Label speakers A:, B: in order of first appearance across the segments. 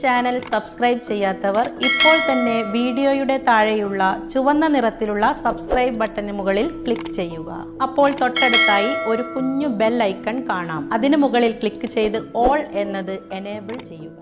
A: Channel subscribe ചെയ്യാത്തവർ ഇപ്പോൾ തന്നെ വീഡിയോയുടെ താഴെയുള്ള ചുവന്ന നിറത്തിലുള്ള സബ്സ്ക്രൈബ് ബട്ടണിന് മുകളിൽ ക്ലിക്ക് ചെയ്യുക. അപ്പോൾ തൊട്ടടുത്തായി ഒരു കുഞ്ഞു ബെൽ ഐക്കൺ കാണാം. അതിനു മുകളിൽ ക്ലിക്ക് ചെയ്ത് ഓൾ എന്നത് എനേബിൾ ചെയ്യുക.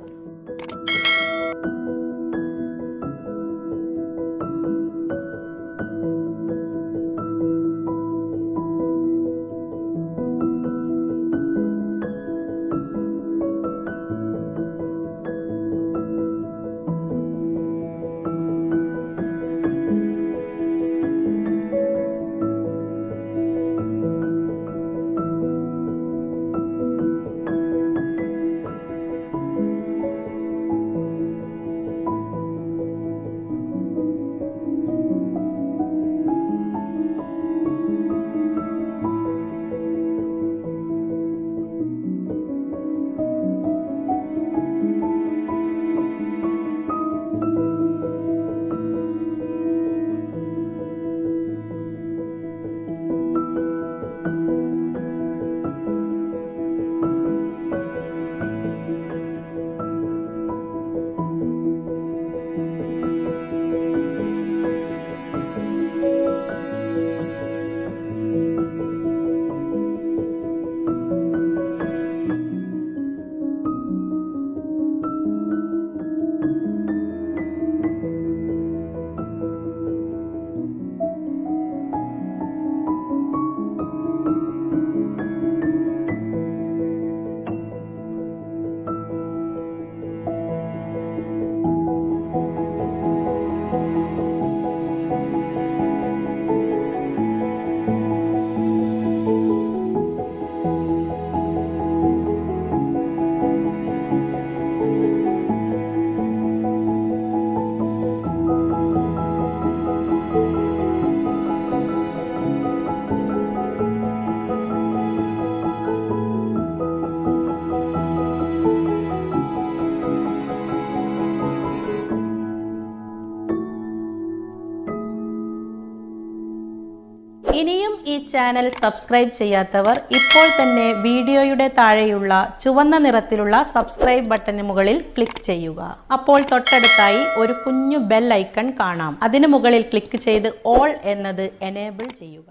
A: ഇനിയും ഈ ചാനൽ സബ്സ്ക്രൈബ് ചെയ്യാത്തവർ ഇപ്പോൾ തന്നെ വീഡിയോയുടെ താഴെയുള്ള ചുവന്ന നിറത്തിലുള്ള സബ്സ്ക്രൈബ് ബട്ടണിന് മുകളിൽ ക്ലിക്ക് ചെയ്യുക. അപ്പോൾ തൊട്ടടുത്തായി ഒരു കുഞ്ഞു ബെൽ ഐക്കൺ കാണാം. അതിനു മുകളിൽ ക്ലിക്ക് ചെയ്ത് ഓൾ എന്നത് എനേബിൾ ചെയ്യുക.